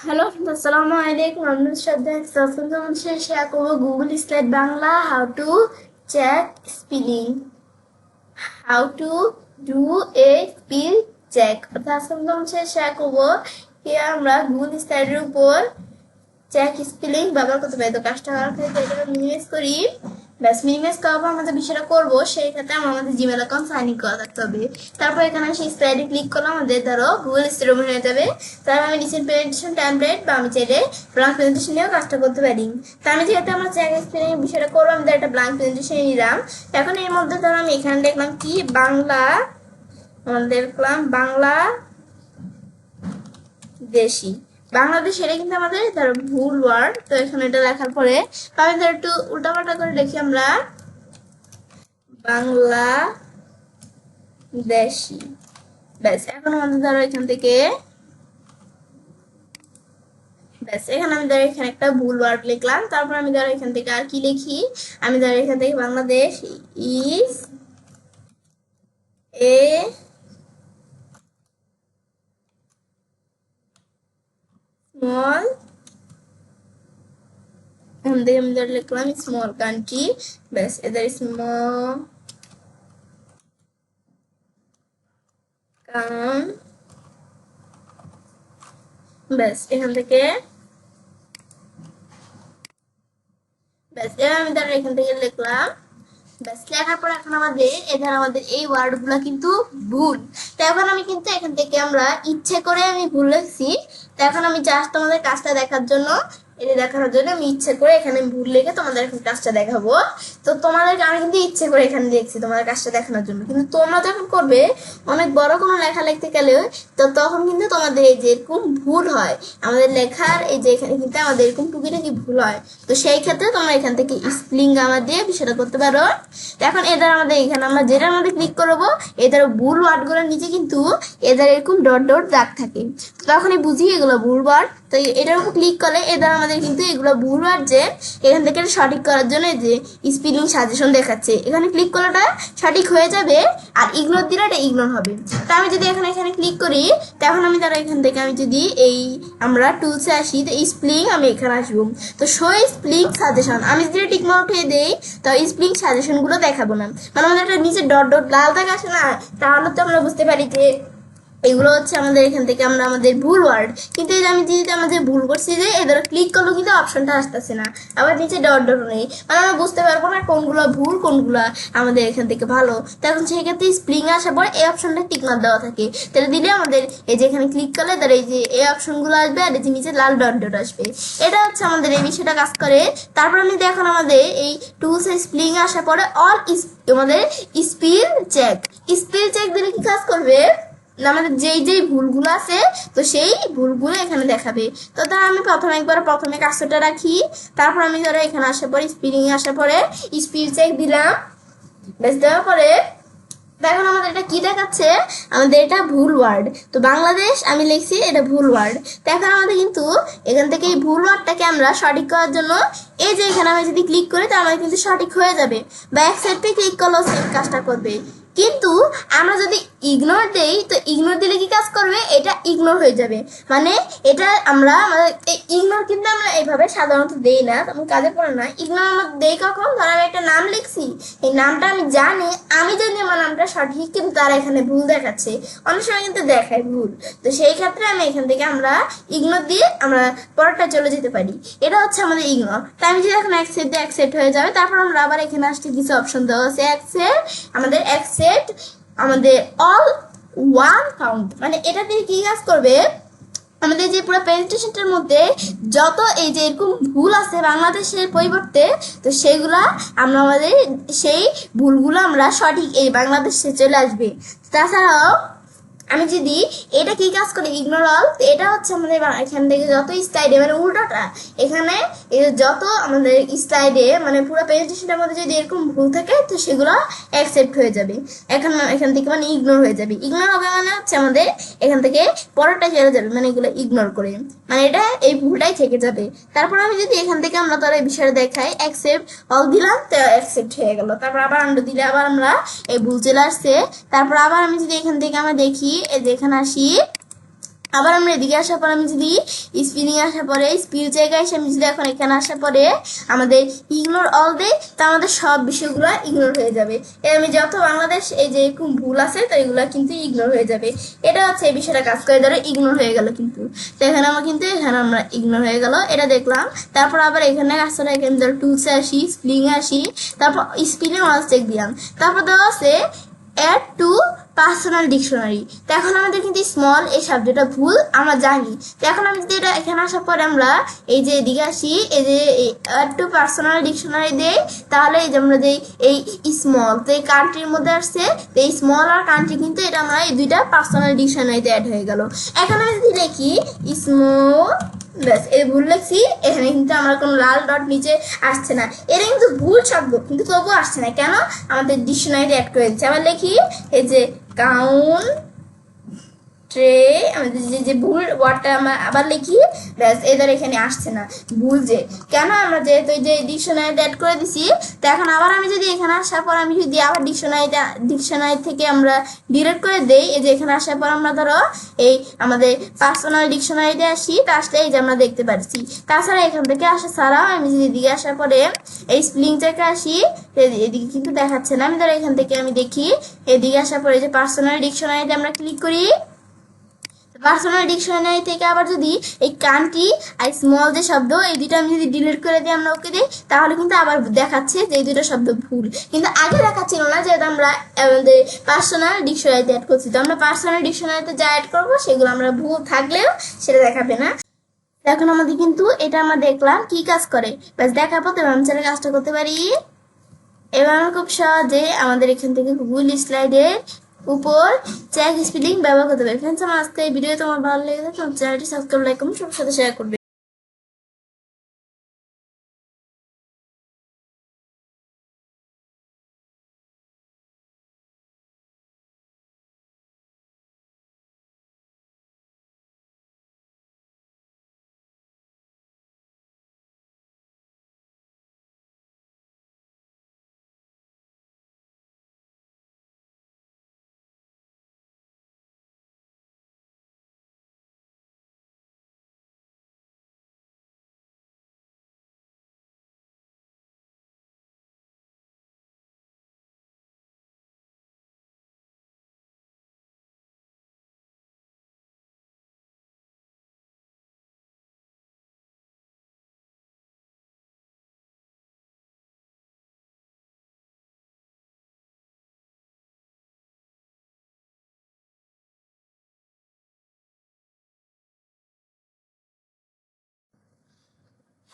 Hello, আসসালামু আলাইকুম। আমি শ্রদ্ধা তোমাদের সাথে শেয়ার করবো Google slide Bangla how to check spelling, how to do a spell check. অর্থাৎ আজকে তোমাদের সাথে শেয়ার করবো কি আমরা গুগল স্লাইডের উপর চেক স্পেলিং ব্যবহার করতে পারি। তো কাজটা করার ক্ষেত্রে এটা মিনিমাইজ করি। ব্যাস, মিনিমাইজ করার পর আমাদের বিষয়টা করবো, সেই ক্ষেত্রে আমাদের জিমেল অ্যাকাউন্ট সাইন ইন করা থাকতে হবে। তারপর এখানে সেই স্লাইডে ক্লিক করলাম, আমাদের ধরো গুগল স্লাইড ওপেন হয়ে যাবে। তারপর আমি নিচের প্রেজেন্টেশন টেমপ্লেট বা আমি চাইলে ব্ল্যাঙ্ক প্রেজেন্টেশন নিয়েও কাজটা করতে পারি। তো আমি যেহেতু আমার চেক স্পেলিং এর বিষয়টা করবো, আমি একটা ব্ল্যাঙ্ক প্রেজেন্টেশন নিলাম। এখন এর মধ্যে ধরো আমি এখানে দেখলাম কি বাংলা, আমাদের দেখলাম বাংলা দেশি বাংলাদেশ, এটা কিন্তু আমাদের ধরো ভুল ওয়ার্ড। তো এখানে এটা লেখার পরে আমি ধরো একটু উল্টাপাল্টা করে লিখি আমরা বাংলা দেশি। ব্যাস, এখন আমাদের ধরো এখান থেকে ব্যাস, এখানে আমি ধরো এখানে একটা ভুল ওয়ার্ড লিখলাম। তারপর আমি ধরো এখান থেকে আর কি লিখি, আমি ধরো এখান থেকে বাংলাদেশ ইজ এ স্মল, এখান থেকে আমি ধরো লিখলাম স্মল কান্ট্রি। ব্যাস, এদের স্মল কাম, ব্যাস এখান থেকে ব্যাস, এবার আমি ধরো এখান থেকে লিখলাম। ব্যাস, লেখার পর এখন আমাদের এই ওয়ার্ড গুলা কিন্তু ভুল। তো এখন আমি কিন্তু এখান থেকে আমরা ইচ্ছে করে আমি ভুল লিখছি। তো এখন আমি জাস্ট তোমাদের কাজটা দেখার জন্য, এটা দেখানোর জন্য আমি ইচ্ছে করে এখানে ভুল লিখে তোমাদের এখন কাজটা দেখাবো। তো তোমাদেরকে আমি কিন্তু ইচ্ছে করে এখানে লিখছি তোমাদের কাজটা দেখানোর জন্য, কিন্তু তোমরা যখন করবে অনেক বড় কোনো লেখা লিখতে গেলে তো তখন কিন্তু তোমাদের এই যে এরকম ভুল হয়, আমাদের লেখার এই যে এখানে কিন্তু আমাদের এরকম টুকিটাকি ভুল হয়। তো সেই ক্ষেত্রে তোমরা এখান থেকে স্প্লিং গামা দিয়ে বিষয়টা করতে পারো। এখন এদের আমাদের এখানে আমরা যেটা আমাদের ক্লিক করবো, এদের ভুল ওয়ার্ডগুলোর নিচে কিন্তু এদের এরকম ডট ডট দাগ থাকে। তখনই বুঝি এগুলো ভুল ওয়ার্ড। তো এটার উপর ক্লিক করলে এদের আমাদের কিন্তু এগুলো ভুল ওয়ার্ড যে এখান থেকে সঠিক করার জন্য যে স্পেলিং সাজেশন দেখাচ্ছে, এখানে ক্লিক করলেটা সঠিক হয়ে যাবে, আর ইগনোর দিলে এটা ইগনোর হবে। তো আমি যদি এখানে ক্লিক করি, তখন আমি তারা এখান থেকে আমি যদি এই আমরা টুলসে আসি, তো স্প্লিং আমি এখানে আসবো। তো শো স্প্লিং সাজেশন আমি যদি টিক মার্ক উঠিয়ে দেই, তো স্প্লিং সাজেশন গুলো দেখাবো না। মানে আমাদের একটা নিচে ডট ডট লাল দাগ আসে না, তাহলে তো আমরা বুঝতে পারি যে এগুলো হচ্ছে আমাদের এখান থেকে আমরা আমাদের ভুল ওয়ার্ড। কিন্তু এই যে আমি যেহেতু আমাদের ভুল করছি যে এদের ক্লিক করলেও কিন্তু অপশনটা আসতেছে না, আবার নিচে ডট ডট নেই, মানে আমরা বুঝতে পারবো না কোনগুলো ভুল কোনগুলো আমাদের এখান থেকে ভালো। তখন সেই ক্ষেত্রে স্প্লিং আসার পর এই অপশনটা টিক মার্ক দেওয়া থাকে, তাহলে দিলে আমাদের এই যে এখানে ক্লিক করলে তার এই যে এই অপশনগুলো আসবে, আর এই যে নিচে লাল ডট ডট আসবে। এটা হচ্ছে আমাদের এই বিষয়টা কাজ করে। তারপর আমি দেখুন আমাদের এই টুলস স্প্লিং আসার পরে অল আমাদের স্পেল চেক দিলে কি কাজ করবে, আমাদের যেই ভুলগুলো আছে তো সেই ভুলগুলো এখানে দেখাবে। তো ধরো আমি প্রথমে কাজটা রাখি, তারপর আমি ধরো এখানে আসার পরে স্পিলিং আসার পরে স্পিল চেক দিলাম। বেশ, দেওয়ার পরে দেখুন আমাদের এটা কি দেখাচ্ছে, আমাদের এটা ভুল ওয়ার্ড। তো বাংলাদেশ আমি লিখছি, এটা ভুল ওয়ার্ড। তো এখন আমাদের কিন্তু এখান থেকে এই ভুল ওয়ার্ডটাকে আমরা সঠিক করার জন্য এই যে এখানে আমি যদি ক্লিক করি, তো আমাদের কিন্তু সঠিক হয়ে যাবে, বা অ্যাকসেপ্টে ক্লিক করলেও সেম কাজটা করবে। কিন্তু আমরা যদি ইগনোর দেই, তো ইগনোর দিলে কি কাজ করবে, এটা ইগনোর হয়ে যাবে। মানে এটা আমরা আমাদের ইগনোর কিন্তু আমরা এইভাবে সাধারণত দেই না, তেমন কাজে পড়ে না। ইগনোর আমরা দেই কখন, ধর আমি একটা নাম লিখছি, এই নামটা আমি জানি আমার নামটা সঠিক, কিন্তু তারা এখানে ভুল দেখাচ্ছে, অনেক সময় কিন্তু দেখায় ভুল। তো সেই ক্ষেত্রে আমি এখান থেকে আমরা ইগনোর দিয়ে আমরা পরেরটা চলে যেতে পারি। এটা হচ্ছে আমাদের ইগনোর। তাই আমি যদি এখন অ্যাকসেপ্ট দিয়ে অ্যাকসেপ্ট হয়ে যাবে, তারপর আমরা আবার এখানে আসতে কিছু অপশন দেওয়া আছে। অ্যাকসেপ্ট আমাদের অল ওয়ান কাউন্ট, মানে এটা দিয়ে কি কাজ করবে, আমাদের যে পুরো প্রেজেন্টেশনটার মধ্যে যত এই যে এরকম ভুল আছে বাংলাদেশের পরিবর্তে, তো সেগুলা আমরা আমাদের সেই ভুলগুলো আমরা সঠিক এই বাংলাদেশে চলে আসবে। তাছাড়াও আমি যদি এটা কি কাজ করি, ইগনোর অল, এটা হচ্ছে আমাদের এখান থেকে যত স্লাইডে মানে উল্টোটা, এখানে যত আমাদের স্লাইডে মানে পুরো প্রেজেন্টেশনের মধ্যে যদি এরকম ভুল থাকে, তো সেগুলো অ্যাকসেপ্ট হয়ে যাবে, এখান থেকে মানে ইগনোর হয়ে যাবে। ইগনোর হবে মানে হচ্ছে আমাদের এখান থেকে পরেরটা চলে যাবে, মানে এগুলো ইগনোর করে, মানে এটা এই ভুলটাই থেকে যাবে। তারপর আমি যদি এখান থেকে আমরা তার এই বিষয়টা দেখাই, অ্যাকসেপ্ট অল দিলাম, তো অ্যাকসেপ্ট হয়ে গেল। তারপর আবার আন্ডু দিলে আবার আমরা এই ভুল চলে আসছে। তারপর আবার আমি যদি এখান থেকে আমরা দেখি, এই যে এখানে আসি, আবার আমরা এদিকে আসার পর আমি যদি স্পিনিং আসার পরে স্পিড জায়গায় এসে আমি যদি এখন এখানে আসার পরে আমাদের ইগনোর অল দেই, তা আমাদের সব বিষয়গুলো ইগনোর হয়ে যাবে। আমি যত বাংলাদেশ এই যে এরকম ভুল আছে তো এগুলো কিন্তু ইগনোর হয়ে যাবে। এটা হচ্ছে এই বিষয়টা কাজ করে, ধরো ইগনোর হয়ে গেল কিন্তু, তো এখানে আমার কিন্তু এখানে আমরা ইগনোর হয়ে গেল এটা দেখলাম। তারপর আবার এখানে আসলে এখানে ধরো টুলসে আসি, স্প্লিংয়ে আসি, তারপর স্পিলিং অল চেক দিলাম। তারপর দেওয়া আছে অ্যাড টু পার্সোনাল ডিকশনারি। তো এখন আমাদের কিন্তু স্মল এই শব্দটা ভুল আমরা জানি। তো এখন আমি যদি এটা এখানে আসার পরে আমরা এই যে এদিকে আসি, এই যে অ্যাড টু পার্সোনাল ডিকশনারি দেই, তাহলে এই যে আমরা যে এই স্মল তো এই কান্ট্রির মধ্যে আসছে, তো এই স্মল আর কান্ট্রি কিন্তু এটা আমরা এই দুইটা পার্সোনাল ডিকশনারিতে অ্যাড হয়ে গেল। এখন আমি যদি লিখি স্মল, ব্যাস এই ভুল লিখছি, এখানে কিন্তু আমার কোনো লাল ডট নিচে আসছে না, এটা কিন্তু ভুল শব্দ কিন্তু তবুও আসছে না, কেন আমাদের ডিকশনারিতে অ্যাড করে দিচ্ছে। আবার লিখি এই যে কাউন্ট্রে, আমাদের যে ভুল ওয়ার্ডটা আমরা আবার লিখি, ব্যাস এদের এখানে আসছে না, ভুল যে কেন আমরা যেহেতু যে ডিকশনারিতে অ্যাড করে দিছি। তো এখন আবার আমি যদি এখানে আসার পর আমি যদি আবার ডিকশনারি থেকে আমরা ডিলিট করে দেই, এই যে এখানে আসার পর আমরা ধরো এই আমাদের পার্সোনাল ডিকশনারিতে আসি, তা আসলে এই যে আমরা দেখতে পাচ্ছি। তাছাড়া এখান থেকে আসা ছাড়াও আমি যদি এদিকে আসার পরে এই স্প্লিং থেকে আসি, এদিকে কিন্তু দেখাচ্ছে না। আমি ধরো এখান থেকে আমি দেখি, এদিকে আসার পরে যে পার্সোনাল ডিকশনারিতে আমরা ক্লিক করি, পার্সোনাল ডিকশনারি থেকে আবার যদি এই কান্ট্রি আর স্মল যে শব্দ এই দুটো আমি যদি ডিলিট করে দিই, আমরা ওকে দিই, তাহলে কিন্তু আবার দেখাচ্ছে যে এই দুটো শব্দ ভুল, কিন্তু আগে দেখাচ্ছিল না, যেহেতু আমরা আমাদের পার্সোনাল ডিকশনারিতে অ্যাড করছি। তো আমরা পার্সোনাল ডিকশনারিতে যা অ্যাড করবো সেগুলো আমরা ভুল থাকলেও সেটা দেখাবে না। এখন আমাদের কিন্তু এটা আমরা দেখলাম কি কাজ করে, ব্যাস দেখাবো তো আমি চাইলে কাজটা করতে পারি। এবার আমরা খুব সহজে আমাদের এখান থেকে গুগল স্লাইডের উপর চেক স্পেলিং ব্যবহার করতে পারি। ফ্রেন্ডস, আমার আজকে এই ভিডিও তোমার ভালো লেগেছে তোমার চ্যানেলটি সাবস্ক্রাইব, লাইক, কমেন্ট সবার সাথে শেয়ার করবে।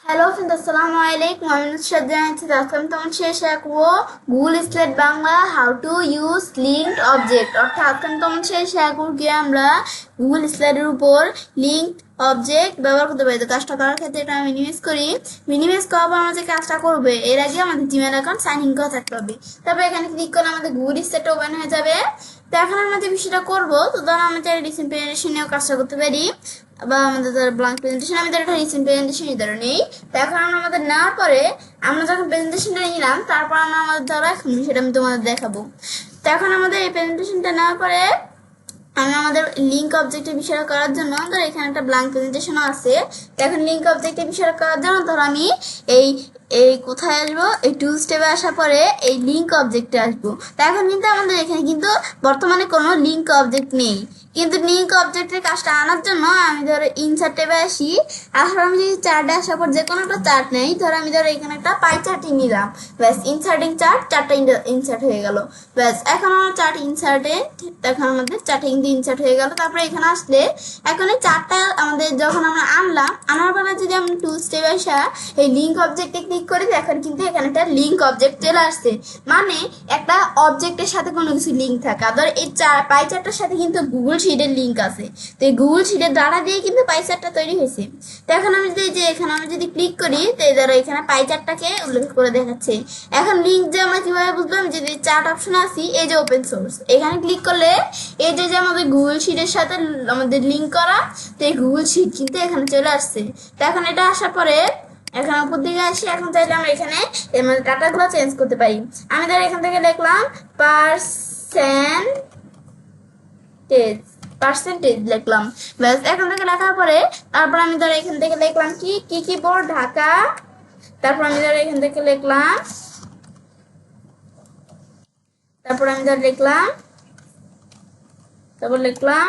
হ্যালো ফ্রেন্ডস, আসসালামু আলাইকুম। আমি নুসরাত জানাচ্ছি, আজকে আমি তোমার শেষে রাখবো Google slide Bangla how to use linked object. অর্থাৎ আজকে আমি তোমার শেষে রাখবো গিয়ে আমরা গুগল স্লাইডের উপর লিঙ্কড অবজেক্ট ব্যবহার করতে পারি। তো কাজটা করার ক্ষেত্রে এটা মিনিমাইজ করি। মিনিমাইজ করার পর আমরা যে কাজটা করবে এর আগে আমাদের জিমেল অ্যাকাউন্ট সাইন ইন করা থাকতে হবে। তারপর এখানে ক্লিক করলে আমাদের গুগল স্লাইডটা ওপেন হয়ে যাবে। তো এখন আমরা যে বিষয়টা করবো, তো ধরো আমরা চাইলে রিসেন্ট প্রেজেন্টেশনেও কাজটা করতে পারি, বা আমাদের ধরো ব্ল্যাঙ্ক প্রেজেন্টেশন, আমি ধরো একটা রিসেন্ট প্রেজেন্টেশনই ধরো নেই। তো এখন আমরা আমাদের নেওয়ার পরে আমরা যখন প্রেজেন্টেশনটা নিলাম, তারপর আমরা আমাদের ধরো এখন সেটা আমি তোমাদের দেখাবো। তো এখন আমাদের এই প্রেজেন্টেশনটা নেওয়ার পরে আমি আমাদের লিঙ্ক অবজেক্টের বিষয়টা করার জন্য ধরো এখানে একটা ব্ল্যাঙ্ক প্রেজেন্টেশনও আছে। তো এখন লিঙ্ক অবজেক্টের বিষয়টা করার জন্য ধরো আমি এই এই কোথায় আসবো, এই টুলস ট্যাবে আসার পরে এই লিঙ্ক অবজেক্টে আসবো। তো এখন কিন্তু আমাদের এখানে কিন্তু বর্তমানে কোনো লিঙ্ক অবজেক্ট নেই, কিন্তু লিঙ্ক অবজেক্টের কাজটা আনার জন্য আমি ধরো ইনসার্ট ট্যাবে আসি। আসলে আমি যদি চার্টে আসার পর যে কোনো একটা চার্ট নেই, ধরো আমি ধরো এখানে একটা পাই চার্টই নিলাম, ব্যাস ইনসার্টিং চার্টটা ইনসার্ট হয়ে গেল। ব্যাস এখন আমার চার্ট ইনসার্টে, এখন আমাদের চার্টে কিন্তু ইনসার্ট হয়ে গেল। তারপরে এখানে আসলে এখন এই চার্টটা আমাদের যখন আমরা আনার বেলা যদি আমরা টুলস ট্যাবে আসা এই লিঙ্ক অবজেক্টে ক্লিক করি, এখন কিন্তু এখানে একটা লিঙ্ক অবজেক্ট চলে আসছে, মানে একটা অবজেক্টের সাথে কোনো কিছু লিঙ্ক থাকা। ধর এই পাই চার্টটার সাথে কিন্তু গুগল শিটের লিঙ্ক আছে, তো এই গুগল শিটের দ্বারা দিয়ে কিন্তু পাই চার্টটা তৈরি হয়েছে। তো এখন আমি যদি এখানে আমি যদি ক্লিক করি, তো এই ধরো এখানে পাই চার্টটাকে উল্লেখ করে দেখাচ্ছে। এখন লিঙ্ক যে আমরা কিভাবে বুঝবো, আমি যদি চার্ট অপশনে আসি, এই যে ওপেন সোর্স, এখানে ক্লিক করলে এই যে আমাদের গুগল শিটের সাথে আমাদের লিঙ্ক করা, তো এই গুগল শিট কিন্তু এখানে চলে আসছে। তো এখন এটা আসার পরে এখন উপর দিকে আসি, এখন চাইলে আমরা এখানে মানে ডাটাগুলো চেঞ্জ করতে পারি। আমি ধর এখান থেকে লিখলাম পার্সেন্টেজ, পার্সেন্টেজ লিখলাম। ব্যাস এখান থেকে লেখার পরে তারপর আমি ধরো এখান থেকে লিখলাম কি বোর্ড ঢাকা, তারপর আমি ধরো এখান থেকে লিখলাম, তারপর আমি ধরো লিখলাম, তারপর লিখলাম,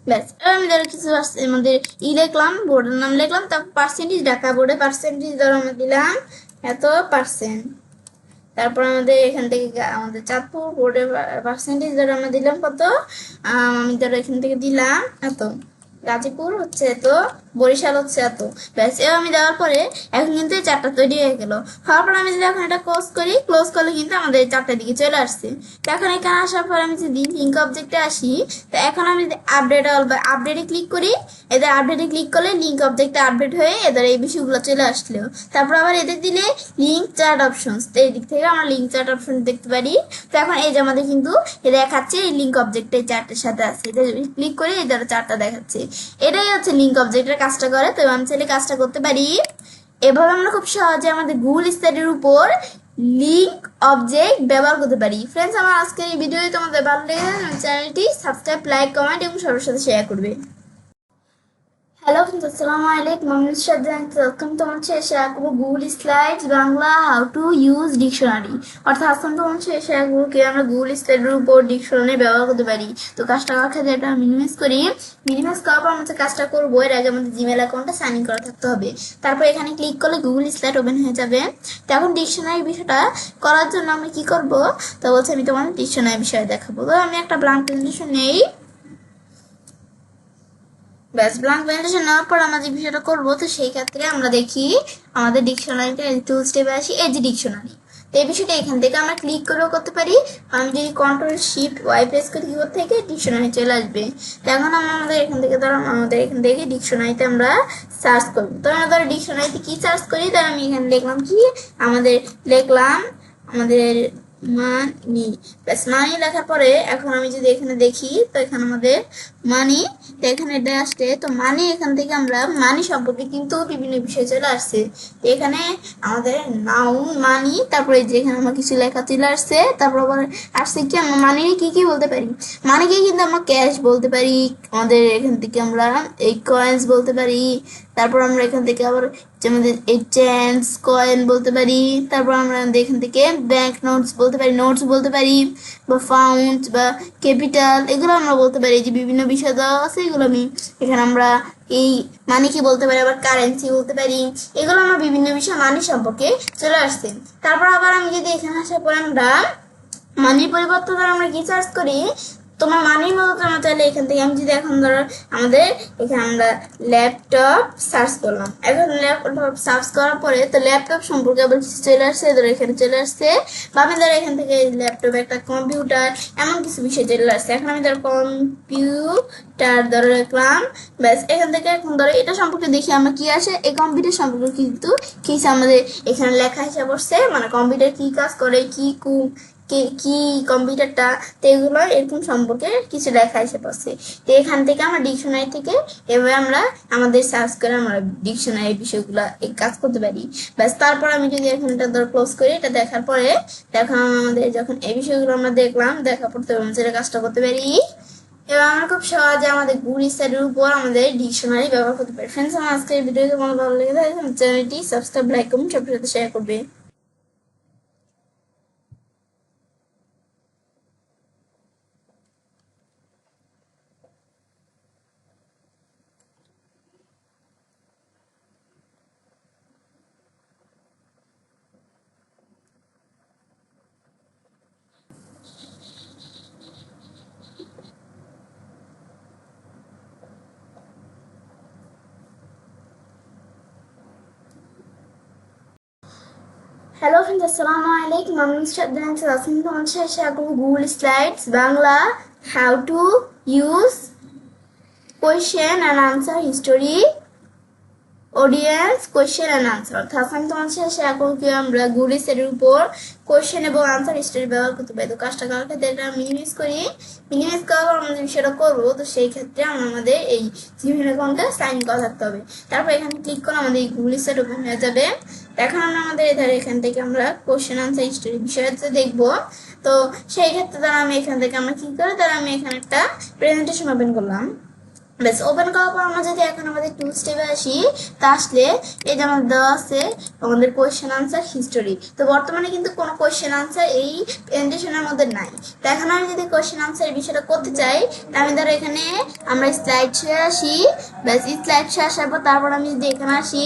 ব্যাস আমি ধরো কিছু আমাদের লিখলাম, বোর্ডের নাম লিখলাম, তারপর পার্সেন্টেজ ঢাকা বোর্ডে পার্সেন্টেজ ধরো আমরা দিলাম এত %। তারপর আমাদের এখান থেকে আমাদের চাঁদপুর বোর্ডের পার্সেন্টেজ ধরো আমরা দিলাম কত, আমি ধরো এখান থেকে দিলাম এত, গাজীপুর হচ্ছে এত, বরিশাল হচ্ছে এত। ব্যাস এবার আমি দেওয়ার পরে এখন কিন্তু এই চারটা তৈরি হয়ে গেল। হওয়ার পর আমি যদি এখন এটা ক্লোজ করি, ক্লোজ করলে কিন্তু আমাদের চারটার দিকে চলে আসছে। তো এখন এখানে আসার পর আমি যদি লিঙ্ক অবজেক্টে আসি, তো এখন আমি যদি আপডেট অল বা আপডেটে ক্লিক করি, এদের আপডেটে ক্লিক করলে লিঙ্ক অবজেক্টে আপডেট হয়ে এদের এই বিষয়গুলো চলে আসলো। তারপর আবার এদের দিলে লিঙ্ক চ্যাট অপশনস, তো এই দিক থেকে আমরা লিঙ্ক চ্যাট অপশন দেখতে পারি। তো এখন এই যে আমাদের কিন্তু দেখাচ্ছে এই লিঙ্ক অবজেক্টে চারটের সাথে আছে, এটা ক্লিক করে এই ধরো চারটা দেখাচ্ছে। এটাই হচ্ছে লিঙ্ক অবজেক্টের কাজটা করে। তো আমি চাইলে কাজটা করতে পারি এভাবে, আমরা খুব সহজে আমাদের গুগল স্টাডির উপর লিঙ্ক অবজেক্ট ব্যবহার করতে পারি। ফ্রেন্ডস, আমার আজকের এই ভিডিও তোমাদের ভালো লেগে চ্যানেলটি সাবস্ক্রাইব, লাইক, কমেন্ট এবং সবার সাথে শেয়ার করবে। হ্যালো ফ্রেন্ডস, আসসালামু আলাইকুম। আমি নুসরাত জাহান। ওয়েলকাম টু আমার শেয়ার করবো Google slides Bangla how to use dictionary. অর্থাৎ আজকে তোমার শেয়ার করবো কি আমরা গুগল স্লাইডের উপর ডিকশনারি ব্যবহার করতে পারি। তো কাজটা করার ক্ষেত্রে এটা মিনিমাইজ করি। মিনিমাইজ করার পর আমরা কাজটা করবো, এর আগে আমাদের জিমেল অ্যাকাউন্টে সাইন ইন করা থাকতে হবে। তারপর এখানে ক্লিক করলে গুগল স্লাইড ওপেন হয়ে যাবে। তো এখন ডিকশনারি বিষয়টা করার জন্য আমি কি করব, তো বলছে আমি তোমার ডিকশনারি বিষয়ে দেখাবো। তো আমি একটা ব্ল্যাঙ্ক প্রেজেন্টেশন নেই। ব্যাস ব্ল্যাঙ্ক প্রেজেন্টেশন নেওয়ার পর আমরা যে বিষয়টা করবো, তো সেই ক্ষেত্রে আমরা দেখি আমাদের ডিকশনারিটা টুল স্টেপে আসি, এই যে ডিকশনারি। তো এই বিষয়টা এখান থেকে আমরা ক্লিক করেও করতে পারি। আমি যদি Ctrl+Shift+Y প্রেস করি, কিবোর্ড থেকে ডিকশনারি চলে আসবে। তো এখন আমাদের এখান থেকে ধরো আমাদের এখান থেকে ডিকশনারিতে আমরা সার্চ করবো। তো আমরা ধরো ডিকশনারিতে কি সার্চ করি, তার আমি এখানে লিখলাম কি আমাদের লিখলাম আমাদের মানি। প্লাস মানি লেখার পরে এখন আমি যদি এখানে দেখি, তো এখানে আমাদের মানি, তো এখানে এটা আসছে। তো মানি এখান থেকে আমরা মানি সম্পর্কে কিন্তু বিভিন্ন বিষয় চলে আসছে। তো এখানে আমাদের নাউন মানি, তারপরে যেখানে আমরা কিছু লেখা চলে আসছে, তারপর আবার আসছে কি আমরা মানি কি বলতে পারি। মানিকে কিন্তু আমরা ক্যাশ বলতে পারি, আমাদের এখান থেকে আমরা এই কয়েন্স বলতে পারি। তারপর আমরা এখান থেকে আবার আমাদের এই চেঞ্জ কয়েন বলতে পারি। তারপর আমরা এখান থেকে ব্যাংক নোটস বলতে পারি, নোটস বলতে পারি, বা ফাউন্ড বা ক্যাপিটাল, এগুলো আমরা বলতে পারি। যে বিভিন্ন বিষয় দেওয়া আছে, এগুলো আমি এখানে আমরা এই মানি কি বলতে পারি, আবার কারেন্সি বলতে পারি। এগুলো আমরা বিভিন্ন বিষয় মানি সম্পর্কে চলে আসছে। তারপর আবার আমি যদি এখানে আসার পর আমরা মানির পরিবর্তে আমরা কি সার্চ করি, তোমার মানির মতো আমরা চাইলে এখান থেকে আমি যদি এখন ধরো আমাদের এখানে আমরা ল্যাপটপ সার্চ করলাম। এখন ল্যাপটপ সার্চ করার পরে তো ল্যাপটপ সম্পর্কে আবার কিছু চলে আসছে, ধরো এখানে চলে আসছে। বা আমি ধরো এখান থেকে ল্যাপটপ একটা কম্পিউটার এমন কিছু বিষয় চলে আসছে। এখন আমি ধরো কম্পিউটার ধরো রাখলাম। ব্যাস এখান থেকে এখন ধরো এটা সম্পর্কে দেখি আমরা কি আসে। এই কম্পিউটার সম্পর্কে কিন্তু কি আমাদের এখানে লেখা হিসাব বসছে, মানে কম্পিউটার কি কাজ করে, কি কম্পিউটারটা, তো এগুলো এরকম সম্পর্কে কিছু লেখা এসে পড়ছে। তো এখান থেকে আমরা ডিকশনারি থেকে এভাবে আমরা আমাদের সার্চ করে আমরা ডিকশনারি বিষয়গুলো কাজ করতে পারি। ব্যাস তারপর আমি যদি এখন এটা ধর ক্লোজ করি, এটা দেখার পরে দেখো আমাদের যখন এই বিষয়গুলো আমরা দেখলাম, দেখার পর তো আমরা কাজটা করতে পারি। এবার আমরা খুব সহজে আমাদের গুগল স্টাডির উপর আমাদের ডিকশনারি ব্যবহার করতে পারি। ফ্রেন্ডস, আমার আজকের ভিডিও তোমার ভালো লেগে থাকে চ্যানেলটি সাবস্ক্রাইব, লাইক, কমেন্ট সবার সাথে শেয়ার করবে। হ্যালো ফ্রেন্ডস, আসসালামু আলাইকুম। আমি নুসরাত জাহান। আজকে তোমার সাথে শেয়ার করবো Google slides Bangla how to use question and answer history audience question and answer, অর্থাৎ আমি তোমার সাথে শেয়ার করবো কি আমরা গুগল সেটের উপর কোয়েশ্চেন এবং আনসার হিস্ট্রি ব্যবহার করতে পারি। তো কাজটা করার ক্ষেত্রে এটা মিনিমাইজ করি, মিনিমাইজ করার পর আমাদের বিষয়টা করবো। তো সেই ক্ষেত্রে আমাদের এই জিমেল অ্যাকাউন্টে সাইন করা থাকতে হবে। তারপর এখানে ক্লিক করে আমাদের এই গুগল সেট ওপেন হয়ে যাবে। এখন আমরা আমাদের এখান থেকে আমরা কোয়েশ্চেন আনসার হিস্ট্রি বিষয়টা দেখবো। তো সেই ক্ষেত্রে দ্বারা আমি এখান থেকে আমরা কি করে দ্বারা আমি এখানে একটা প্রেজেন্টেশন ওপেন করলাম। বেশ, ওপেন করার পর আমরা যদি এখন আমাদের টু স্টেপে আসি, তা আসলে এই যে আমাদের দেওয়া আছে আমাদের কোয়েশ্চেন আনসার হিস্টোরি। তো বর্তমানে কিন্তু কোনো কোয়েশ্চেন আনসার এই প্রেজেন্টেশনের মধ্যে নাই। তো এখন আমি যদি কোয়েশ্চেন আনসার বিষয়টা করতে চাই, তা আমি ধরো এখানে আমরা স্লাইড শেয়ার আসি। ব্যাস, স্লাইড শেয়ার আসার পর তারপর আমি যদি এখানে আসি,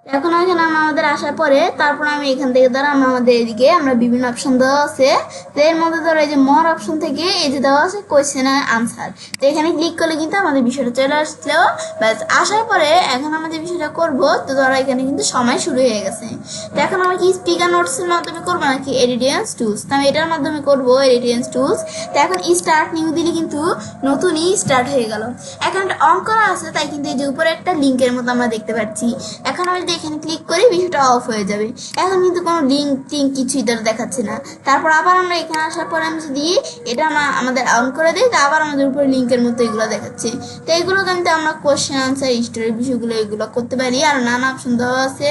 এখন এখানে আমাদের আসার পরে তারপর আমি এখান থেকে ধরো আমাদের এদিকে আমরা বিভিন্ন অপশন দেওয়া আছে। তো এর মধ্যে ধরো এই যে মোর অপশন থেকে এই যে দেওয়া আছে কোয়েশ্চেন আর আনসার। তো এখানে ক্লিক করলে কিন্তু আমাদের বিষয়টা চলে আসলো। ব্যাস, আসার পরে এখন আমাদের বিষয়টা করব। তো ধরো এখানে কিন্তু সময় শুরু হয়ে গেছে। তো এখন আমরা কি স্পিকার নোটসের মাধ্যমে করবো নাকি এডিটিয়ান্স টুলস? তো আমি এটার মাধ্যমে করবো, এডিটিয়ান্স টুলস। তো এখন স্টার্ট নিউ দিলে কিন্তু নতুনই স্টার্ট হয়ে গেল। এখন একটা অন করা আছে, তাই কিন্তু এই যে উপরে একটা লিঙ্কের মতো আমরা দেখতে পাচ্ছি। এখন আমি এখানে ক্লিক করি, বিষয়টা অফ হয়ে যাবে। এখন কিন্তু কোনো লিঙ্ক টিঙ্ক কিছুই তারা দেখাচ্ছে না। তারপর আবার আমরা এখানে আসার পর আমি যদি এটা আমাদের অন করে দিই, তো আবার আমাদের উপরে লিঙ্কের মতো এগুলো দেখাচ্ছে। তো এগুলো কিন্তু আমরা কোশ্চেন আনসার হিস্টোরির বিষয়গুলো এগুলো করতে পারি। আর নানা অপশন দেওয়া আছে,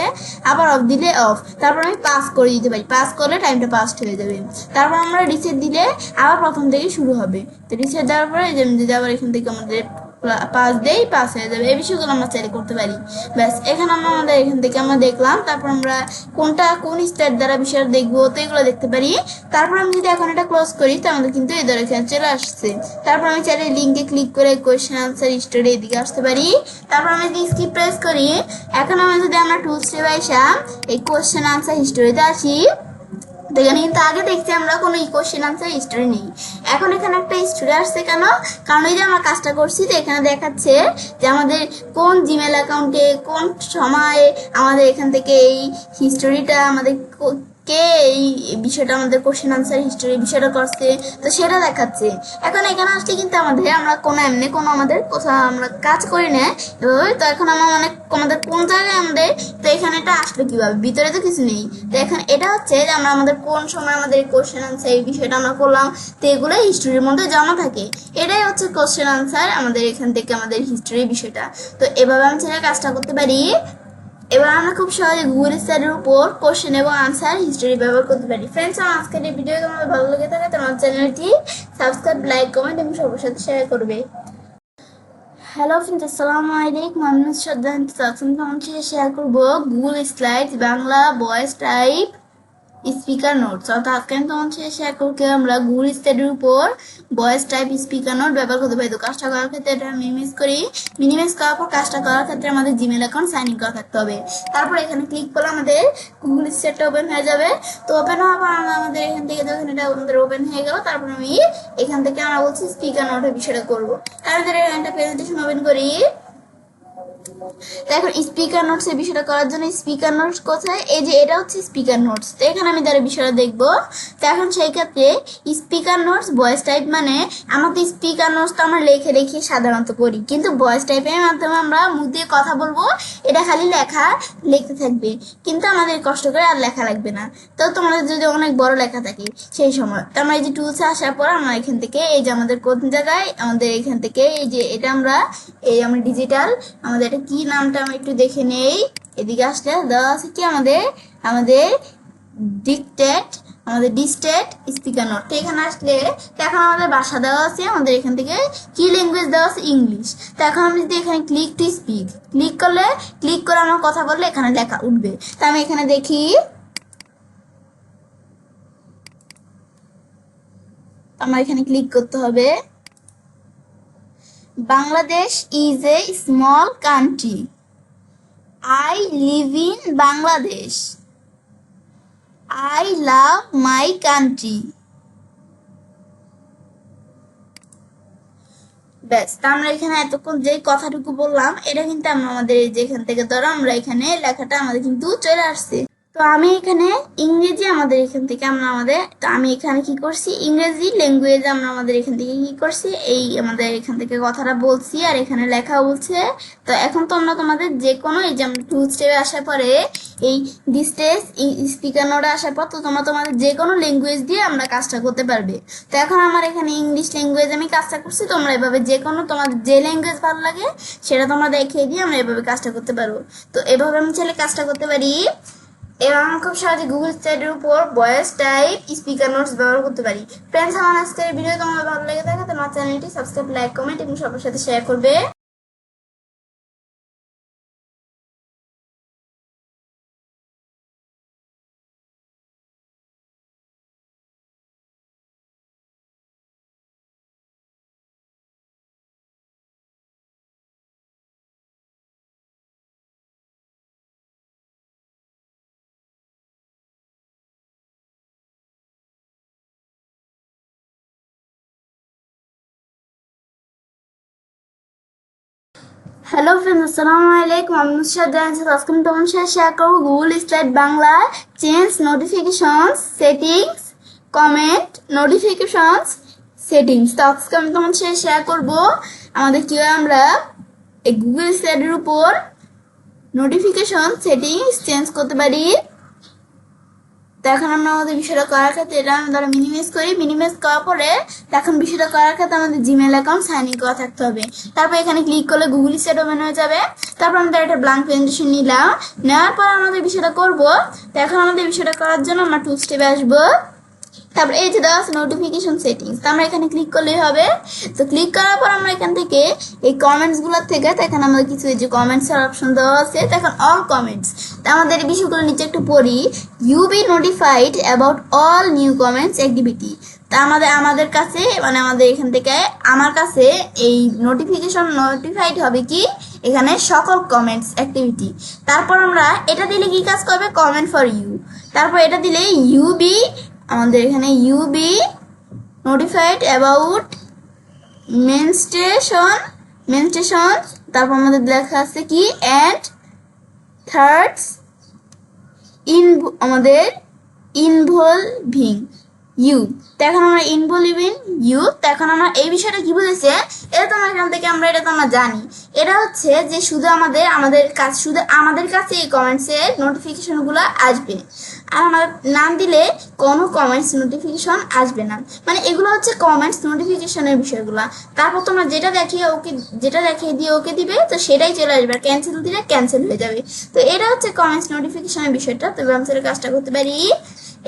আবার অফ দিলে অফ। তারপর আমি পাস করে দিতে পারি, পাস করলে টাইমটা পাস্ট হয়ে যাবে। তারপর আমরা রিসেট দিলে আবার প্রথম থেকে শুরু হবে। তো রিসেট দেওয়ার পরে যদি আবার এখান থেকে আমাদের পাস দেই, পাস হয়ে যাবে। এই বিষয়গুলো আমরা চাইলে করতে পারি। ব্যাস, এখানে আমরা আমাদের এখান থেকে আমরা দেখলাম। তারপর আমরা কোন স্টেট দ্বারা বিষয় দেখবো, তো এগুলো দেখতে পারি। তারপর আমি যদি এখন এটা ক্লোজ করি, তো আমাদের কিন্তু এই ধরে এখানে চলে আসছে। তারপর আমি চাইলে লিঙ্কে ক্লিক করে কোয়েশ্চেন আনসার হিস্টোরি এদিকে আসতে পারি। তারপর আমি যদি স্কিপ প্রেস করি, এখন আমি যদি আমরা টু স্টেপ আইসা এই কোয়েশ্চেন আনসার হিস্টোরিতে আসি, এখানে কিন্তু আগে দেখছি আমরা কোনো কোশ্চেন আনসার হিস্টোরি নেই। এখন এখানে একটা হিস্টোরি আসছে কেন? কারণ এই যে আমরা কাজটা করছি, তো এখানে দেখাচ্ছে যে আমাদের কোন জিমেল অ্যাকাউন্টে কোন সময় আমাদের এখান থেকে এই হিস্টোরিটা আমাদের কে এই বিষয়টা আমাদের কোশ্চেন আনসার হিস্টোরি বিষয়টা করছে, তো সেটা দেখাচ্ছে। এখন এখানে আসলে কিন্তু আমরা কোনো এমনি কোনো আমাদের কোথাও আমরা কাজ করি না এভাবে। তো এখন আমাদের কোন জায়গায় আমাদের, তো এখানে এটা আসলে কিভাবে, ভিতরে তো কিছু নেই। তো এখন এটা হচ্ছে যে আমরা আমাদের কোন সময় আমাদের কোশ্চেন আনসার এই বিষয়টা আমরা করলাম, তো এগুলো হিস্টোরির মধ্যে জমা থাকে। এটাই হচ্ছে কোশ্চেন আনসার আমাদের এখান থেকে আমাদের হিস্টোরি বিষয়টা। তো এভাবে আমি ছেলে কাজটা করতে পারি। এবার আমরা খুব সহজে গুগল স্টাডির উপর কোশ্চেন এবং আনসার হিস্টোরি ব্যবহার করতে পারি। ফ্রেন্ডস, আমার আজকের এই ভিডিও তোমাদের ভালো লেগে থাকে তোমার চ্যানেলটি সাবস্ক্রাইব, লাইক, কমেন্ট এবং সবার সাথে শেয়ার করবে। হ্যালো ফ্রেন্ডস, আসসালামু আলাইকুম। আমি শ্রদ্ধা শেয়ার করবো Google slides Bangla voice type speaker notes. অর্থাৎ আজকে আমি তোমার সাথে শেয়ার করতে আমরা গুগল স্টাডির উপর ভয়েস টাইপ স্পিকার নোট ব্যবহার করতে পারি। তো কাজটা করার ক্ষেত্রে এটা মিনিমাইজ করি, মিনিমাইজ করার পর কাজটা করার ক্ষেত্রে আমাদের জিমেল অ্যাকাউন্ট সাইন ইন করা থাকতে হবে। তারপর এখানে ক্লিক করলে আমাদের গুগল স্টাডটা ওপেন হয়ে যাবে। তো ওপেন হওয়ার পর আমাদের এখান থেকে যখন এটা আমাদের ওপেন হয়ে গেল, তারপর আমি এখান থেকে আমরা বলছি স্পিকার নোটের বিষয়টা করবো। তারপরে একটা প্রেজেন্টেশন ওপেন করি। তো এখন স্পিকার নোটস এর বিষয়টা করার জন্য স্পিকার নোটস কোথায়, এই যে এটা হচ্ছে স্পিকার নোটস। তো এখানে আমি তার বিষয়টা দেখবো। তো এখন সেই ক্ষেত্রে স্পিকার নোটস ভয়েস টাইপ মানে আমাদের স্পিকার নোটস তো আমরা লেখে রেখে সাধারণত করি, কিন্তু ভয়েস টাইপের মাধ্যমে আমরা মুখ দিয়ে কথা বলবো। এটা খালি লিখতে থাকবে, কিন্তু আমাদের কষ্ট করে আর লেখা লাগবে না। তো তোমাদের যদি অনেক বড় লেখা থাকে সেই সময়, তো আমরা এই যে টুলসে আসার পর আমরা এখান থেকে এই যে আমাদের কোন জায়গায় আমাদের এখান থেকে এই যে এটা আমরা ডিজিটাল আমাদের এটা কি নামটা আমি একটু দেখে নেই। এদিকে আসলে দেওয়া আছে কি আমাদের ডিস্টেট স্পিকার নোট। তো এখানে আসলে এখন আমাদের ভাষা দেওয়া আছে, আমাদের এখান থেকে কি ল্যাঙ্গুয়েজ দেওয়া আছে, ইংলিশ। তো এখন আমি যদি এখানে ক্লিক টু স্পিক ক্লিক করে আমার কথা বললে এখানে লেখা উঠবে। তো আমি এখানে দেখি, আমার এখানে ক্লিক করতে হবে। Bangladesh is a small country. I live in Bangladesh. I love my country. ব্যাস, আমরা এখানে এতক্ষণ যে কথাটুকু বললাম এটা কিন্তু আমাদের যেখান থেকে ধরো আমরা এখানে লেখাটা আমাদের কিন্তু চলে আসছে। তো আমি এখানে ইংরেজি আমাদের এখান থেকে তো আমি এখানে কি করছি, ইংরেজি ল্যাঙ্গুয়েজ আমরা আমাদের এখান থেকে কি করছি, এই আমাদের এখান থেকে কথাটা বলছি আর এখানে লেখা বলছে। তো এখন তোমরা তোমাদের যে কোনো, এই যে আমরা 2 স্টেপে আসার পরে এই ডিস্টেন্স স্পিকার নোডে আসার পর তো তোমরা তোমাদের যে কোনো ল্যাঙ্গুয়েজ দিয়ে আমরা কাজটা করতে পারবে। তো এখন আমার এখানে ইংলিশ ল্যাঙ্গুয়েজ আমি কাজটা করছি, তোমরা এভাবে যে কোনো তোমাদের যে ল্যাঙ্গুয়েজ ভালো লাগে সেটা তোমরা দেখিয়ে দিয়ে আমরা এভাবে কাজটা করতে পারবো। তো এভাবে আমি চাইলে কাজটা করতে পারি। এবার আমরা খুব সহজে গুগল স্টাডির উপর ভয়েস টাইপ স্পিকার নোটস ব্যবহার করতে পারি। ফ্রেন্ডস, আমার আজকের ভিডিও তোমাদের ভালো লেগে থাকে তো আমার চ্যানেলটি সাবস্ক্রাইব, লাইক, কমেন্ট এবং সবার সাথে শেয়ার করবে। হ্যালো ফ্রেন্ডস, আসসালামু আলাইকুম। আমি নুসরাত জাহান। আজকে আমি তোমার সাথে শেয়ার করবো Google slide Bangla change notifications settings comment notifications settings. তো আজকে আমি তোমার সাথে শেয়ার করবো আমাদের কীভাবে আমরা এই গুগল স্লাইডের উপর নোটিফিকেশন সেটিংস চেঞ্জ করতে পারি। তো এখন আমরা আমাদের বিষয়টা করার ক্ষেত্রে এটা আমরা ধরো মিনিমাইজ করি। মিনিমাইজ করার পরে এখন বিষয়টা করার ক্ষেত্রে আমাদের জিমেল অ্যাকাউন্ট সাইন ইন করা থাকতে হবে। তারপর এখানে ক্লিক করলে গুগল স্লাইড ওপেন হয়ে যাবে। তারপর আমাদের একটা ব্ল্যাঙ্ক প্রেজেন্টেশন নিলাম, নেওয়ার পর আমাদের বিষয়টা করবো। তো এখন আমাদের বিষয়টা করার জন্য আমরা 2 স্টেপে আসবো। তারপর এই যে দেওয়া আছে নোটিফিকেশন সেটিংস, তো আমরা এখানে ক্লিক করলেই হবে। তো ক্লিক করার পর আমরা এখান থেকে এই কমেন্টসগুলোর থেকে, তো এখানে আমাদের কিছু এই যে কমেন্টসের অপশন দেওয়া আছে। তো এখন অল কমেন্টস, তো আমাদের এই বিষয়গুলো নিচে একটু পড়ি। You be notified about all new comments activity. তা আমাদের কাছে মানে আমাদের এখান থেকে আমার কাছে এই নোটিফাইড হবে কি এখানে সকল কমেন্টস অ্যাক্টিভিটি। তারপর আমরা এটা দিলে কি কাজ করবে, কমেন্ট ফর ইউ। তারপর এটা দিলে ইউ বি, আমাদের এখানে you be notified about menstruation. তারপর আমাদের লেখা আছে কি অ্যান্ড থার্ডস আমাদের ইনভলভিং ইউ। তো এখন আমরা ইনভলভিং ইউ। তো এখন আমরা এই বিষয়টা কি বলেছে, এটা তো এখান থেকে এটা তো আমরা জানি। এটা হচ্ছে যে শুধু আমাদের কাছে এই কমেন্টসের নোটিফিকেশনগুলো আসবে, আর আমার নাম দিলে কোনো কমেন্টস নোটিফিকেশন আসবে না। মানে এগুলো হচ্ছে কমেন্টস নোটিফিকেশনের বিষয়গুলো। তারপর তোমরা যেটা দেখিয়ে দিয়ে ওকে দিবে, তো সেটাই চলে আসবে, আর ক্যান্সেল দিলে ক্যান্সেল হয়ে যাবে। তো এটা হচ্ছে কমেন্টস নোটিফিকেশনের বিষয়টা। তো আমি সেটা কাজটা করতে পারি।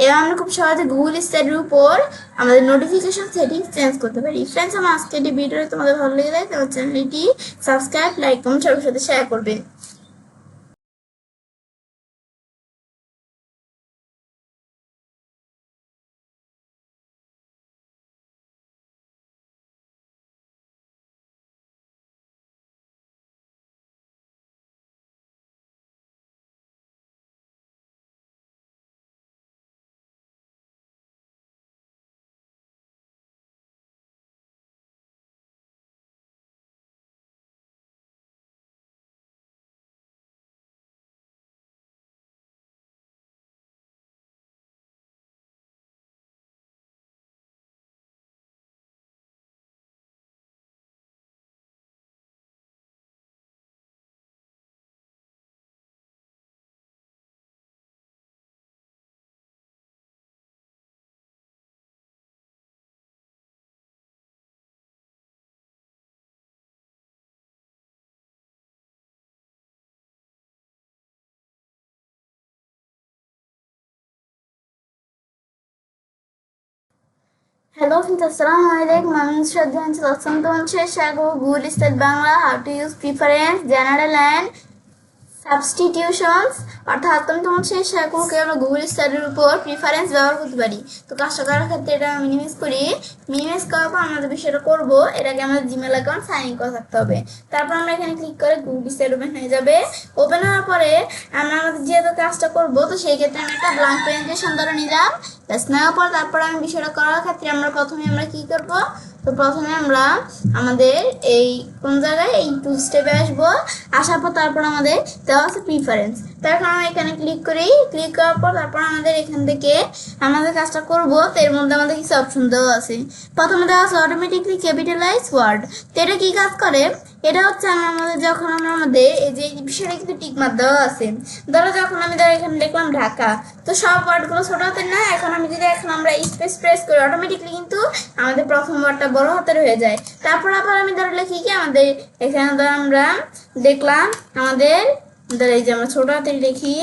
এবার আমরা খুব সহজে গুগল স্টাডির উপর আমাদের নোটিফিকেশন সেটিংস চেঞ্জ করতে পারি। ফ্রেন্ডস, আমার আজকের এই ভিডিওটা তোমাদের ভালো লেগে যায় তোমার চ্যানেলটি সাবস্ক্রাইব, লাইক, কমেন্ট সবার সাথে শেয়ার করবে। হ্যালো ফ্রেন্ডস, আসসালামু আলাইকুম। আমি নুসরাত জাহান। আজকে তোমার সাথে শেয়ার করবো Google style Bangla how to use preference general and substitutions. অর্থাৎ আমি তোমার সাথে শেয়ার করবো কি আমরা গুগল স্টাডির উপর প্রিফারেন্স ব্যবহার করতে পারি। তো কাজটা করার ক্ষেত্রে এটা মিনিমাইজ করি। মিনিমাইজ করার পর আমরা যে বিষয়টা করবো, এটাকে আমাদের জিমেল অ্যাকাউন্ট সাইন ইন করা থাকতে হবে। তারপর আমরা এখানে ক্লিক করে গুগল স্টাইল ওপেন হয়ে যাবে। ওপেন হওয়ার পরে আমরা আমাদের যেহেতু কাজটা করবো, তো সেই ক্ষেত্রে আমি একটা ব্ল্যাঙ্ক প্রেজেন্টেশন ধরে নিলাম। নেওয়ার পর তারপর আমি বিষয়টা করার ক্ষেত্রে প্রথমে আমরা কি করবো, তো প্রথমে আমরা আমাদের এই কোন জায়গায় এই টু স্টেপে আসবো, আসার পর তারপর আমাদের দেওয়া আছে প্রিফারেন্স। তো এখন আমরা এখানে ক্লিক করি, ক্লিক করার পর তারপর আমাদের এখান থেকে আমাদের কাজটা করবো। তো এর মধ্যে আমাদের কিছু অপশন দেওয়া আছে। প্রথমে দেওয়া আছে অটোমেটিকলি ক্যাপিটালাইজ ওয়ার্ড। তো এটা কি কাজ করে, এটা হচ্ছে আমাদের যখন আমরা আমাদের এই যে বিষয়টা কিন্তু টিক মার্ক দেওয়া আছে, ধরো যখন আমি ধরো এখানে লিখলাম ঢাকা, তো সব ওয়ার্ডগুলো ছোট হাতের না, এখন আমি যদি এখন আমরা স্পেস প্রেস করি অটোমেটিকলি কিন্তু আমাদের প্রথম ওয়ার্ডটা বড় হাতের হয়ে যায়। তারপর আবার আমি ধরো লিখি কি আমাদের এখানে ধরো আমরা দেখলাম আমাদের ধরো এই যে আমরা ছোট হাতের লিখি,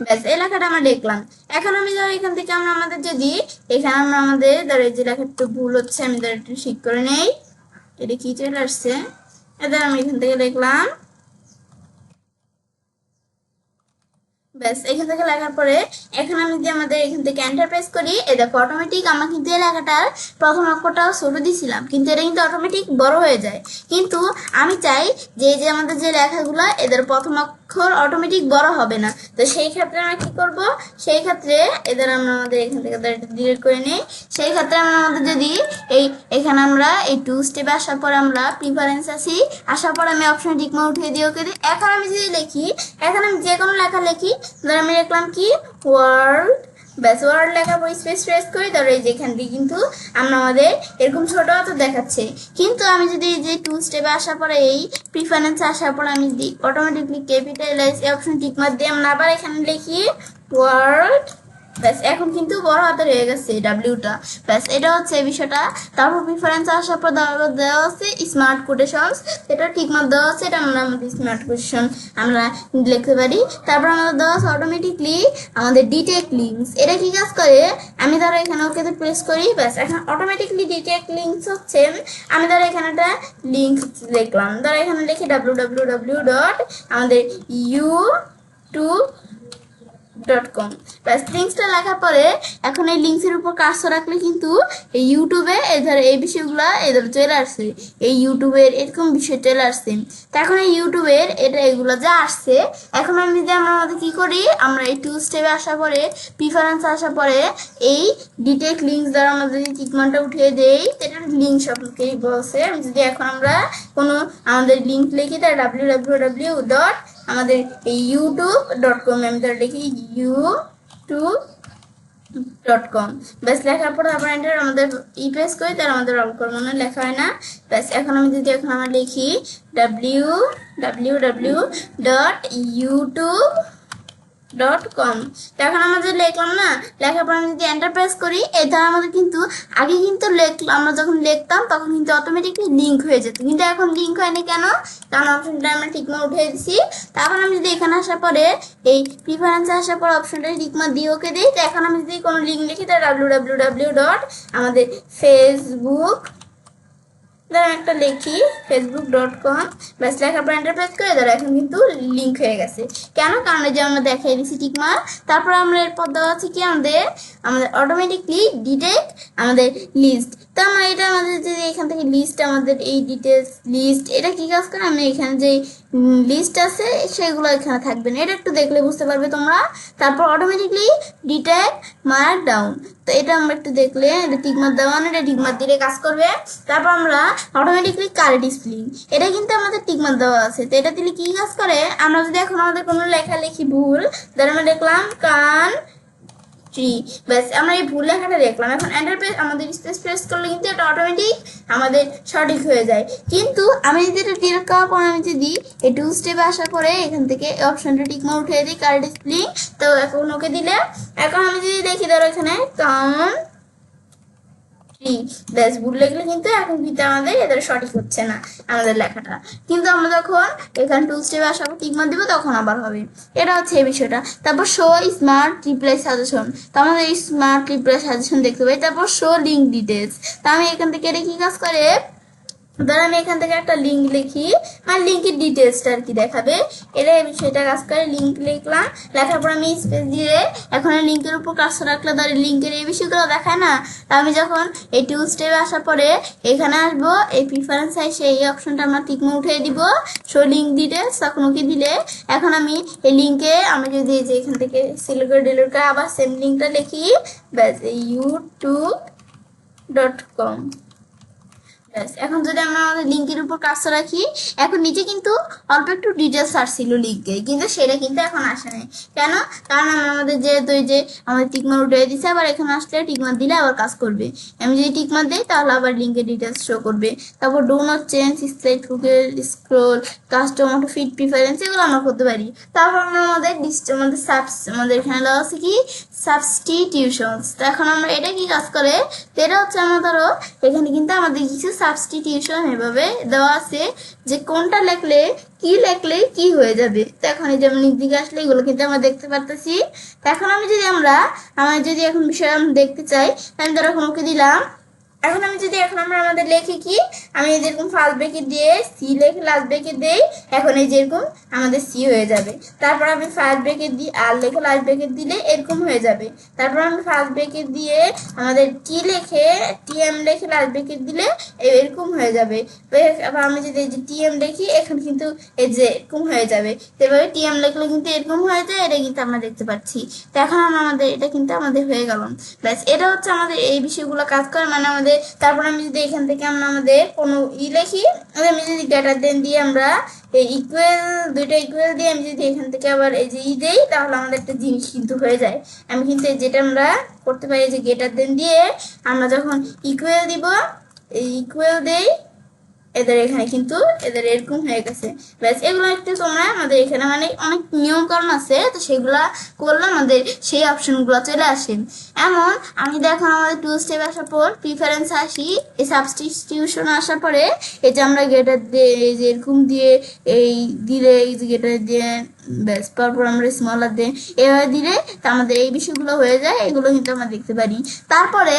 ব্যাস এই লেখাটা আমরা দেখলাম। এখন আমি ধরো এখান থেকে আমরা আমাদের যদি এখানে আমরা আমাদের ধরো এই যে লেখাটা একটু ভুল হচ্ছে, আমি ধরো একটু ঠিক করে নেই, এটা কি চলে আসছে, এবার আমি এখান থেকে লিখলাম, ব্যাস এখান থেকে লেখার পরে এখন আমি যদি আমাদের এখান থেকে এন্টার প্রেস করি, এই দেখো অটোমেটিক আমরা কিন্তু এই লেখাটার প্রথম অক্ষরটা ছোট দিছিলাম, কিন্তু এটা কিন্তু অটোমেটিক বড় হয়ে যায়। কিন্তু আমি চাই যে এই যে আমাদের যে লেখাগুলো এদের প্রথম অক্ষর অটোমেটিক বড় হবে না, তো সেই ক্ষেত্রে আমরা কি করব, সেই ক্ষেত্রে এদের আমরা আমাদের এখান থেকে ডিলিট করে নিই। সেই ক্ষেত্রে আমরা আমাদের যদি এখানে আমরা এই টু স্টেপে আসার পর আমরা প্রিফারেন্স আসি, আসার পর আমি অপশন টিকমা উঠিয়ে দিয়ে ওকে দিই। এখন আমি যদি লিখি, এখন আমি যে কোনো লেখা লিখি, ধর আমি লিখলাম কি ওয়ার্ল্ড, ব্যাস ওয়ার্ল্ড লেখার পর স্পেস প্রেস করি, ধরো এই যেখান দিয়ে কিন্তু আমরা আমাদের এরকম ছোট তো দেখাচ্ছে। কিন্তু আমি যদি এই যে টু স্টেপে আসার পরে এই প্রিফারেন্স আসার পর আমি দিই অটোমেটিকলি ক্যাপিটালাইজ এই অপশন টিকমার্ক দিয়ে আমরা আবার এখানে লিখি ওয়ার্ল্ড, ব্যাস এখন কিন্তু বড় হাতের হয়ে গেছে ডাব্লিউটা। ব্যাস এটা হচ্ছে এই বিষয়টা। তারপর প্রিফারেন্স আসার পর দেওয়া আছে স্মার্ট কোটেশনস, এটা ঠিকমতো দেওয়া আছে, এটা আমরা আমাদের স্মার্ট কোটেশন আমরা লিখতে পারি। তারপর আমাদের দেওয়া আছে অটোমেটিকলি আমাদের ডিটেক্ট লিঙ্কস, এটা কি কাজ করে, আমি ধরো এখানে ওকে প্রেস করি, ব্যাস এখন অটোমেটিকলি ডিটেক্ট লিঙ্কস হচ্ছে, আমি ধরো এখানে একটা লিঙ্ক লিখলাম, ধরো এখানে লিখি www আমাদের youtube.com, ব্যাস লিঙ্কসটা লেখার পরে এখন এই লিঙ্কসের উপর কার্সর রাখলে কিন্তু এই ইউটিউবে ধরো এই বিষয়গুলো এদের চলে আসছে, এই ইউটিউবের এরকম বিষয় চলে আসছে। তো এখন এই ইউটিউবের এগুলো যা আসছে, এখন আমি যদি আমরা আমাদের কি করি, আমরা এই টু স্টেপে আসার পরে প্রিফারেন্স আসার পরে এই ডিটেক্ট লিঙ্কস দ্বারা আমরা যদি টিকমানটা উঠিয়ে দেই, এটা লিঙ্ক সম্পর্কেই বলছে। আমি যদি এখন আমরা কোনো আমাদের লিঙ্ক লিখি, তার www আমাদের এই youtube.com, আমি ধরে লিখি youtube.com, ব্যাস লেখার পর আবার এন্টার আমাদের প্রেস করি, তার আমাদের অল করে মনে লেখা হয় না। ব্যাস এখন আমি যদি এখন আমরা লিখি www.youtube.com, এখন আমাদের লিখলাম না, লেখার পর আমি যদি এন্টার প্রেস করি, এটা আমাদের কিন্তু আগে কিন্তু আমরা যখন লিখতাম তখন কিন্তু অটোমেটিকলি লিঙ্ক হয়ে যেত, কিন্তু এখন লিঙ্ক হয়নি কেন, কারণ অপশনটা আমরা ঠিকমতো উঠিয়ে দিচ্ছি। তারপর আমি যদি এখানে আসার পরে এই প্রিফারেন্স আসার পর অপশনটা ঠিকমতো দিয়ে ওকে দিই, তো এখন আমি যদি কোনো লিঙ্ক লিখি, তার www. আমাদের ফেসবুক ধরো একটা লিখি facebook.com, ব্যাস লেখার পর এন্টার প্রেস করে ধরো এখন কিন্তু লিঙ্ক হয়ে গেছে। কেন, কারণ এই যে আমরা দেখাই দিচ্ছি টিকমার্ক। তারপর আমরা এরপর দেওয়া আছে কি আমাদের অটোমেটিকলি ডিটেক্ট আমাদের লিস্ট, তো আমরা এটা আমাদের যে এখান থেকে লিস্ট আমাদের এই ডিটেলস লিস্ট, এটা কি কাজ করে, আমি এখানে যে লিস্ট আছে সেগুলো এখানে থাকবে না, এটা একটু দেখলে বুঝতে পারবে তোমরা। তারপর অটোমেটিকলি ডিটেক্ট মার্ক ডাউন, তো এটা আমরা একটু দেখলে এটা টিকমার্ক দেওয়া, এটা টিকমার্ক দিলে কাজ করবে। তারপর আমরা অটোমেটিকলি কারেন্ট স্পেলিং, এটা কিন্তু আমাদের টিকমার্ক দেওয়া আছে, তো এটা দিলে কি কাজ করে, আমরা যদি এখন আমাদের কোনো লেখালেখি ভুল, ধরো আমরা দেখলাম ব্যাস আমরা এই ভুল লেখাটা দেখলাম, এখন এন্টার প্রেস আমাদের স্পেস প্রেস করলে কিন্তু এটা অটোমেটিক আমাদের সঠিক হয়ে যায়। কিন্তু আমি যদি এটা ডিলিট করার পর আমি যদি এই টু স্টেপে আসার পরে এখান থেকে অপশনটা টিকমার্ক উঠিয়ে দিই কারেন্ট স্পেলিং, তো এখন ওকে দিলে এখন আমি যদি দেখি ধরো এখানে ব্যাস ভুল লেখলে কিন্তু এখন কিন্তু আমাদের এদের সঠিক হচ্ছে না আমাদের লেখাটা, কিন্তু আমরা যখন এখানে টু স্টেপে আসার পর টিকমার্ক দিব তখন আবার হবে, এটা হচ্ছে এই বিষয়টা। তারপর শো স্মার্ট রিপ্লাই সাজেশন, তো আমাদের এই স্মার্ট রিপ্লাই সাজেশন দেখতে পাই। তারপর শো লিঙ্ক ডিটেলস, তো আমি এখান থেকে এটা কি কাজ করে, ধর আমি এখান থেকে একটা লিঙ্ক লিখি, আর লিঙ্কের ডিটেলসটা আর কি দেখাবে, এটা এই বিষয়টা কাজ করে। লিঙ্ক লিখলাম, লেখার পর আমি স্পেস দিয়ে এখন লিঙ্কের উপর কাজটা রাখলে ধর লিঙ্কের এই বিষয়গুলো দেখায় না, তা আমি যখন এই টু স্টেপে আসার পরে এখানে আসবো, এই প্রিফারেন্স আসে এই অপশনটা আমরা টিকমো উঠিয়ে দিব, শো লিঙ্ক ডিটেলস, তখন ওকে দিলে এখন আমি এই লিঙ্কে আমি যদি যে এখান থেকে সিলেক্ট করে ডিলিট করে আবার সেম লিঙ্কটা লিখি, ব্যাস এই ইউটিউব gmail.com। এখন যদি আমরা আমাদের লিঙ্কের উপর কাজটা রাখি, এখন নিচে কিন্তু অল্প একটু ডিটেলস আসছিল লিঙ্কে, কিন্তু সেটা কিন্তু এখন আসে নাই। কেন? কারণ আমরা আমাদের যেহেতু এই যে আমাদের টিকমার উঠে দিচ্ছে, আবার এখানে আসলে টিকমার দিলে আবার কাজ করবে। আমি যদি টিকমার দিই তাহলে আবার লিঙ্কের ডিটেলস শো করবে। তারপর do not change, slide, Google scroll, custom auto feed preference, এগুলো আমরা করতে পারি। তারপর আমরা আমাদের আমাদের এখানে দেওয়া আছে কি সাবস্টিটিউশনস। তো এখন আমরা এটা কি কাজ করে, এটা হচ্ছে আমরা ধরো এখানে কিন্তু আমাদের কিছু সাবস্টিটিউশন এভাবে দেওয়া আছে যে কোনটা লিখলে কি হয়ে যাবে। তো এখন এই যেমন দিকে আসলে এগুলো কিন্তু আমরা দেখতে পারতেছি। তো এখন আমি যদি আমার যদি এখন বিষয় আমি দেখতে চাই, আমি ধরো এখন ওকে দিলাম। এখন আমি যদি এখন আমরা আমাদের লেখি কি, আমি যেরকম ফার্স্ট ব্রেকেট দিয়ে সি লেখে লাস্ট ব্রেকেট দেই, এখন এই যেরকম আমাদের সি হয়ে যাবে। তারপর আমি ফার্স্ট ব্রেকেট দিই আর লেখে লাস্ট ব্রেকেট দিলে এরকম হয়ে যাবে। তারপর আমি ফার্স্ট ব্রেকেট দিয়ে আমাদের টিএম লেখে লাস্ট ব্রেকেট দিলে এরকম হয়ে যাবে। আবার আমি যদি এই যে টিএম লিখি, এখন কিন্তু এই যে এরকম হয়ে যাবে। এভাবে টিএম লিখলে কিন্তু এরকম হয়ে যায়, এটা কিন্তু আমরা দেখতে পাচ্ছি। তো এখন আমাদের এটা কিন্তু আমাদের হয়ে গেল। ব্যাস, এটা হচ্ছে আমাদের এই বিষয়গুলো কাজ করে, মানে আমাদের। তারপর আমি যদি এখান থেকে আমরা আমাদের কোনো লিখি, আমি যদি গ্রেটার দেন দিয়ে আমরা এই দুইটা ইকুয়াল দিয়ে আমি যদি এখান থেকে আবার এই যে দেই, তাহলে আমাদের একটা জিনিস কিন্তু হয়ে যায়। আমি কিন্তু যেটা আমরা করতে পারি যে গ্রেটার দেন দিয়ে আমরা যখন ইকুয়াল দিব, এই ইকুয়াল দেই, এদের এখানে কিন্তু এদের এরকম হয়ে গেছে। ব্যাস, এগুলো একটু তোমরা আমাদের এখানে মানে অনেক নিয়মকানুন আছে, তো সেগুলা করলে আমাদের সেই অপশনগুলো চলে আসে। এমন আমি দেখো আমাদের টু স্টেপ আসার পর প্রিফারেন্স আসি, এই সাবস্টিটিউশন আসার পরে এই যে আমরা গেটার দিয়ে এই যে এরকম দিয়ে এই দিলে এই যে গেটার দিয়ে ব্যাস, তারপর আমরা স্মলার দিয়ে এভাবে দিলে তো আমাদের এই বিষয়গুলো হয়ে যায়। এগুলো কিন্তু আমরা দেখতে পারি। তারপরে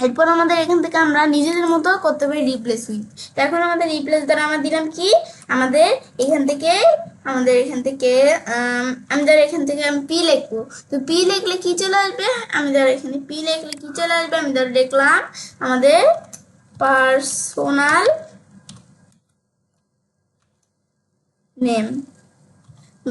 এরপর আমাদের এখান থেকে আমরা নিজেদের মতো করতে পারি রিপ্লেস উইথ। তো এখন আমাদের রিপ্লেস দ্বারা আমরা দিলাম কি, আমাদের এখান থেকে আমি ধর এখান থেকে আমি পি লিখবো। তো পি লিখলে কি চলে আসবে, আমি ধর এখানে পি লিখলে কি চলে আসবে, আমি ধর লিখলাম আমাদের পার্সোনাল নেম।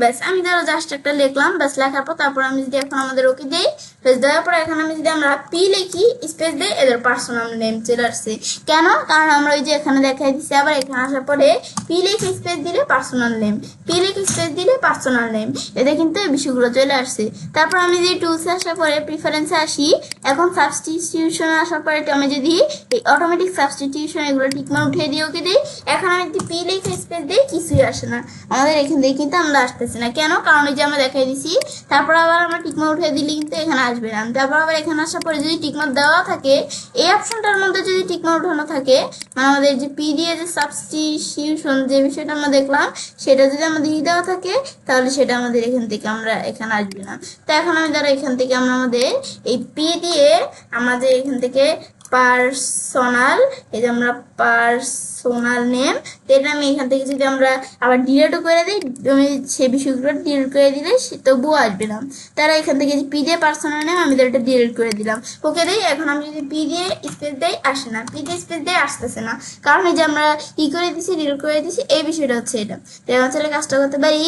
ব্যাস, আমি ধরো জাস্ট একটা লিখলাম। ব্যাস, লেখার পর তারপর আমি যদি এখন আমাদের ওকে দিই, ব্যাস দেওয়ার পর এখন আমি যদি আমরা পি লিখি স্পেস দিই, এদের পার্সোনাল নেম চলে আসছে। কেন? কারণ আমরা ওই যে এখানে দেখাই দিচ্ছি, আবার এখানে আসার পরে পি লিখে স্পেস দিলে পার্সোনাল নেম, পি লিখে স্পেস দিলে পার্সোনাল নেম, এতে কিন্তু এই বিষয়গুলো চলে আসছে। তারপর আমি যদি টুলসে আসার পরে প্রিফারেন্সে আসি, এখন সাবস্টিটিউশনে আসার পরে আমি যদি এই অটোমেটিক সাবস্টিটিউশন এগুলো ঠিকমতো উঠিয়ে দিয়ে ওকে দিই, এখন আমি যদি পি লিখে স্পেস দিই কিছুই আসে না, আমাদের এখান থেকে কিন্তু আমরা আসতেছি না। কেন? কারণ এই যে আমরা দেখাই দিছি, তারপর আবার আমরা টিকমার্ক উঠিয়ে দিলে কিন্তু এখানে আসবে না। তারপর আবার এখানে আসার পরে যদি টিকমার্ক দেওয়া থাকে, এই অপশনটার মধ্যে যদি টিকমার্ক উঠানো থাকে, মানে আমাদের যে পি দিয়ে যে সাবস্টিটিউশন যে বিষয়টা আমরা দেখলাম, সেটা যদি আমাদের দেওয়া থাকে, তাহলে সেটা আমাদের এখান থেকে আমরা এখানে আসবে না। তো এখন আমি ধরো এখান থেকে আমরা আমাদের এই পি দিয়ে আমাদের এখান থেকে পার্সোনাল, এই যে আমরা পার্সোনাল নেম, এটা আমি এখান থেকে যদি আমরা আবার ডিলিটও করে দিই, আমি সেই বিষয়গুলো ডিলিট করে দিলে তবুও আসবে না। তারা এখান থেকে যে পি দিয়ে পার্সোনাল নেম আমি এটা ডিলিট করে দিলাম, ওকে দিই। এখন আমি যদি পি দিয়ে স্পেস দেই আসে না, পি দিয়ে স্পেস দিয়ে আসতেছে না, কারণ এই যে আমরা করে দিছি, ডিলিট করে দিছি, এই বিষয়টা হচ্ছে এটা। তো এবার চলে কাজটা করতে পারি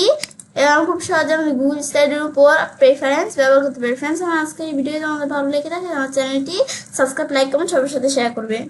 এবং খুব সহজে আমি গুগল স্লাইডের উপর প্রেফারেন্স ব্যবহার করতে পারি। ফ্রেন্ডস, আমার আজকের এই ভিডিও তোমাদের ভালো লেগে থাকে, আমার চ্যানেলটি সাবস্ক্রাইব, লাইক, কমেন্ট সবার সাথে শেয়ার করবে।